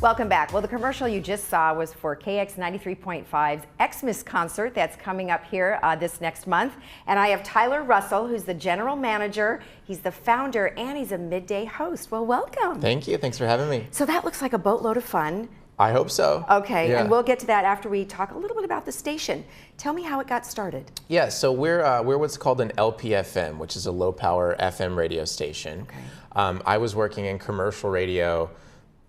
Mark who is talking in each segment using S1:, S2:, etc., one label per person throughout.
S1: Welcome back. Well, the commercial you just saw was for KX93.5's Xmas concert that's coming up here this next month. And I have Tyler Russell, who's the general manager. He's the founder and he's a midday host. Well, welcome.
S2: Thank you. Thanks for having me.
S1: So that looks like a boatload of fun.
S2: I hope so.
S1: Okay,
S2: yeah.
S1: And we'll get to that after we talk a little bit about the station. Tell me how it got started.
S2: Yeah, so we're what's called an LPFM, which is a low power FM radio station.
S1: Okay.
S2: I was working in commercial radio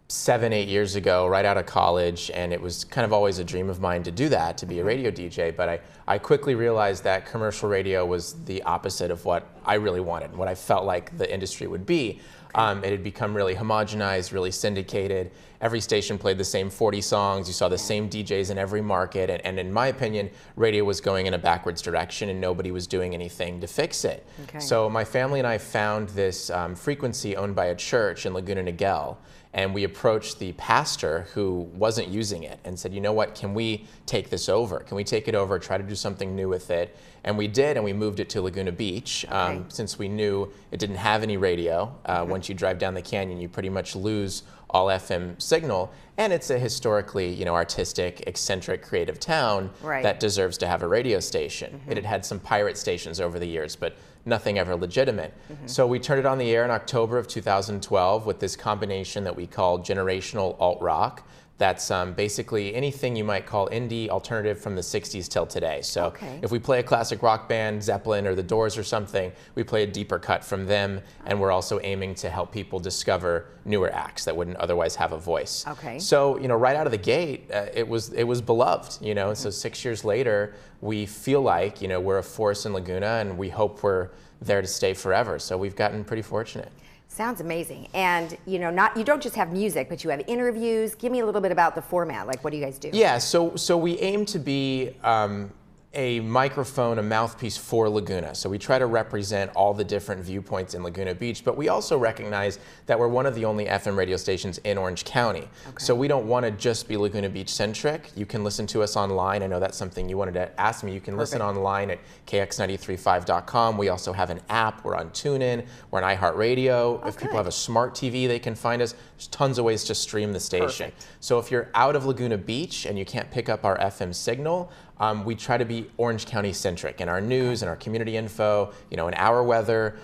S2: 7-8 years ago, right out of college, and it was kind of always a dream of mine to do that, to be a radio DJ, but I quickly realized that commercial radio was the opposite of what I really wanted, what I felt like the industry would be. It had become really homogenized, really syndicated. Every station played the same 40 songs. You saw the same DJs in every market. And in my opinion, radio was going in a backwards direction and nobody was doing anything to fix it.
S1: Okay.
S2: So my family and I found this frequency owned by a church in Laguna Niguel. And we approached the pastor who wasn't using it and said, you know what, can we take this over? Can we take it over, try to do something new with it? And we did, and we moved it to Laguna Beach since we knew it didn't have any radio. Once you drive down the canyon, you pretty much lose all FM signal. And it's a historically, artistic, eccentric, creative town that deserves to have a radio station. It had had some pirate stations over the years, but nothing ever legitimate. So we turned it on the air in October of 2012 with this combination that we call generational alt-rock. That's basically anything you might call indie alternative from the 60s till today. So if we play a classic rock band, Zeppelin or The Doors or something, we play a deeper cut from them, and we're also aiming to help people discover newer acts that wouldn't otherwise have a voice. So, right out of the gate, it was beloved, So 6 years later, we feel like, we're a force in Laguna, and we hope we're there to stay forever. So we've gotten pretty fortunate.
S1: Sounds amazing. And you don't just have music, but you have interviews. Give me a little bit about the format. Like, what do you guys do?
S2: Yeah, so we aim to be a microphone, a mouthpiece for Laguna. So we try to represent all the different viewpoints in Laguna Beach, but we also recognize that we're one of the only FM radio stations in Orange County. So we don't want to just be Laguna Beach centric. You can listen to us online. I know that's something you wanted to ask me. You can listen online at KX93.5.com. We also have an app. We're on TuneIn. We're on iHeartRadio. If people have a smart TV, they can find us. There's tons of ways to stream the station. So if you're out of Laguna Beach and you can't pick up our FM signal, we try to be Orange County centric in our news and our community info, in our weather.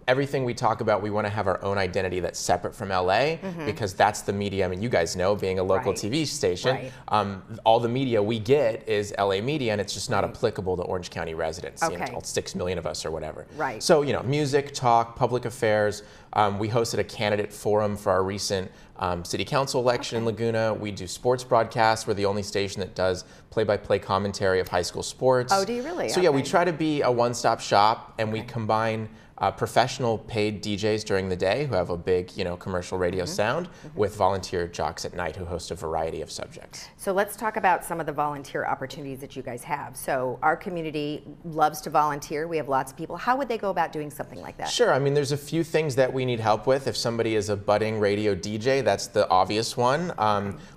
S2: Everything we talk about, we want to have our own identity that's separate from LA because that's the media. I mean, you guys know, being a local TV station, all the media we get is LA media, and it's just not applicable to Orange County residents, all 6 million of us or whatever. So, music, talk, public affairs. We hosted a candidate forum for our recent city council election in Laguna. We do sports broadcasts. We're the only station that does play-by-play commentary of high school sports.
S1: Oh, do you really?
S2: So yeah, we try to be a one-stop shop, and we combine professional paid DJs during the day who have a big, commercial radio sound with volunteer jocks at night who host a variety of subjects.
S1: So let's talk about some of the volunteer opportunities that you guys have. So our community loves to volunteer. We have lots of people. How would they go about doing something like that?
S2: Sure. I mean, there's a few things that we need help with. If somebody is a budding radio DJ, that's the obvious one.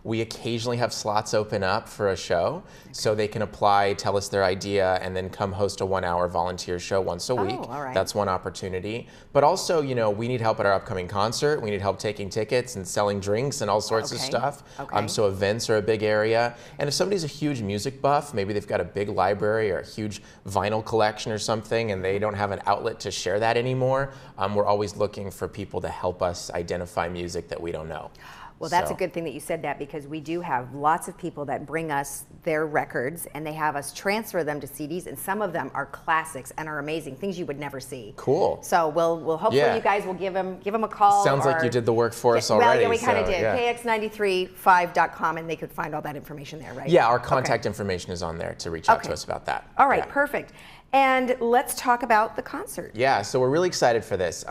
S2: We occasionally have slots open up for a show, so they can apply, tell us their idea, and then come host a 1-hour volunteer show once a week. That's one opportunity. But also, we need help at our upcoming concert. We need help taking tickets and selling drinks and all sorts of stuff. So events are a big area. And if somebody's a huge music buff, maybe they've got a big library or a huge vinyl collection or something, and they don't have an outlet to share that anymore, we're always looking for people to help us identify music that we don't know.
S1: Well, that's a good thing that you said that, because we do have lots of people that bring us their records and they have us transfer them to CDs, and some of them are classics and are amazing, things you would never see.
S2: Cool.
S1: So we'll hopefully you guys will give them a call.
S2: Sounds like you did the work for us already.
S1: Well, yeah, we kind of did. KX93.5.com, and they could find all that information there, right?
S2: Yeah, our contact information is on there to reach out to us about that.
S1: All right, perfect. And let's talk about the concert.
S2: Yeah, so we're really excited for this.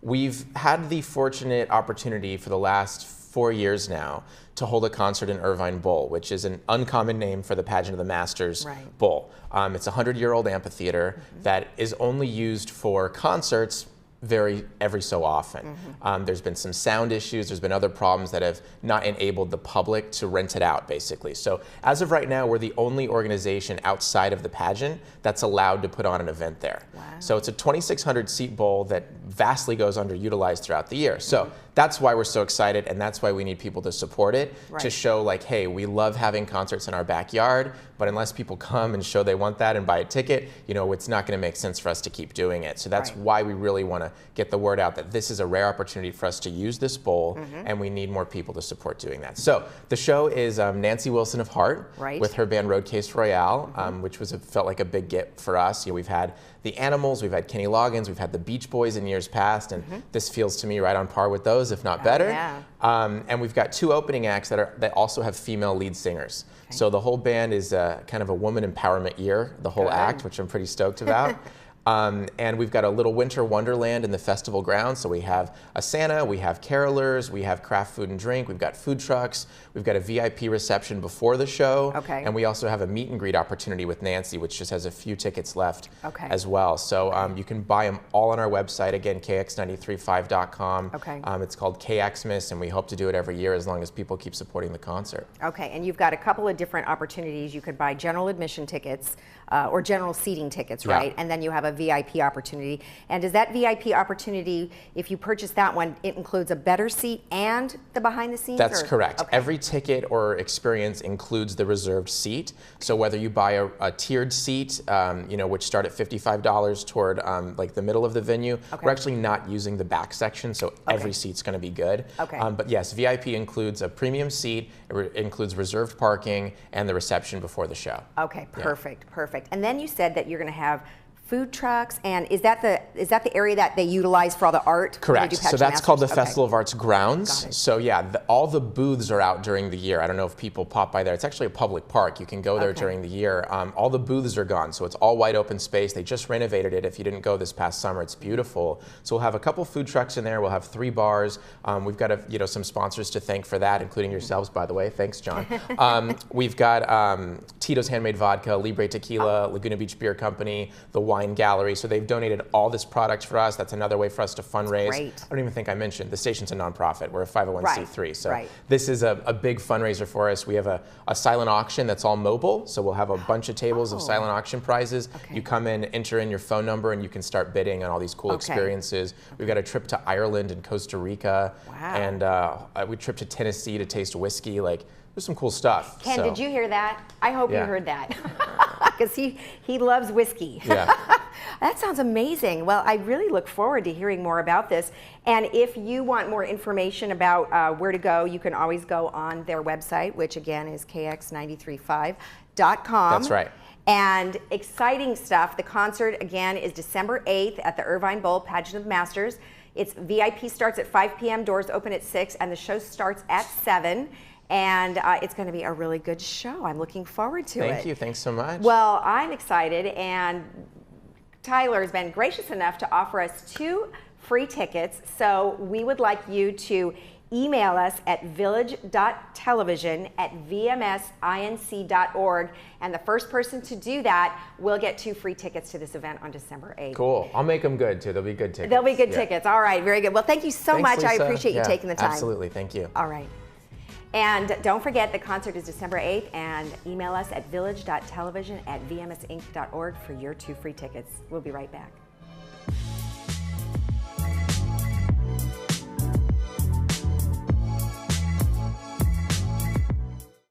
S2: We've had the fortunate opportunity for the last 4 years now to hold a concert in Irvine Bowl, which is an uncommon name for the Pageant of the Masters Bowl. It's a 100-year-old amphitheater that is only used for concerts every so often. There's been some sound issues, there's been other problems that have not enabled the public to rent it out, basically. So as of right now, we're the only organization outside of the pageant that's allowed to put on an event there. So it's a 2,600 seat bowl that vastly goes underutilized throughout the year. So that's why we're so excited, and that's why we need people to support it, to show like, hey, we love having concerts in our backyard, but unless people come and show they want that and buy a ticket, you know, it's not going to make sense for us to keep doing it. So that's why we really want to get the word out that this is a rare opportunity for us to use this bowl, and we need more people to support doing that. So the show is Nancy Wilson of Heart with her band Roadcase Royale, which felt like a big get for us. You know, we've had the Animals, we've had Kenny Loggins, we've had the Beach Boys in years past, and this feels to me right on par with those, if not better. And we've got 2 opening acts that also have female lead singers. So the whole band is kind of a woman empowerment year, the whole act, which I'm pretty stoked about. And we've got a little winter wonderland in the festival grounds. So we have a Santa, we have carolers, we have craft food and drink, we've got food trucks, we've got a VIP reception before the show, and we also have a meet and greet opportunity with Nancy, which just has a few tickets left as well. So you can buy them all on our website, again, KX93.5.com. It's called KXmas, and we hope to do it every year as long as people keep supporting the concert.
S1: And you've got a couple of different opportunities. You could buy general admission tickets or general seating tickets, right? And then you have a VIP opportunity. And does that VIP opportunity, if you purchase that one, it includes a better seat and the behind the scenes?
S2: That's correct. Every ticket or experience includes the reserved seat. So whether you buy a tiered seat, you know, which start at $55 toward like the middle of the venue, we're actually not using the back section, so every seat's going to be good. But yes, VIP includes a premium seat, it includes reserved parking, and the reception before the show.
S1: Perfect, perfect. And then you said that you're going to have food trucks, and is that the area that they utilize for all the art?
S2: Correct. So that's called the Festival of Arts grounds. So yeah, all the booths are out during the year. I don't know if people pop by there. It's actually a public park. You can go there during the year. All the booths are gone, so it's all wide open space. They just renovated it. If you didn't go this past summer, it's beautiful. So we'll have a couple food trucks in there. We'll have 3 bars. We've got some sponsors to thank for that, including yourselves, by the way. Thanks, John. We've got Tito's Handmade Vodka, Libre Tequila, Laguna Beach Beer Company, the Wine Gallery. So they've donated all this product for us. That's another way for us to fundraise. I don't even think I mentioned the station's a nonprofit. We're a 501c3. So this is a big fundraiser for us. We have a silent auction that's all mobile. So we'll have a bunch of tables of silent auction prizes. You come in, enter in your phone number, and you can start bidding on all these cool experiences. We've got a trip to Ireland and Costa Rica, and we trip to Tennessee to taste whiskey. Like, there's some cool stuff.
S1: Ken, did you hear that? I hope you heard that, because he loves whiskey. That sounds amazing. Well, I really look forward to hearing more about this. And if you want more information about where to go, you can always go on their website, which again is KX93.5.com.
S2: That's right.
S1: And exciting stuff. The concert again is December 8th at the Irvine Bowl Pageant of Masters. It's VIP starts at 5 p.m., doors open at 6, and the show starts at 7. And it's going to be a really good show. I'm looking forward to it.
S2: Thank you. Thanks so much.
S1: Well, I'm excited, and Tyler has been gracious enough to offer us 2 free tickets. So we would like you to email us at village.television@vmsinc.org, and the first person to do that will get 2 free tickets to this event on December 8th.
S2: Cool. I'll make them good, too. They'll be good tickets.
S1: They'll be good tickets. All right. Very good. Well, thank you so much.
S2: Lisa.
S1: I appreciate you taking the time.
S2: Absolutely. Thank you.
S1: All right. And don't forget, the concert is December 8th, and email us at village.television@vmsinc.org for your 2 free tickets. We'll be right back.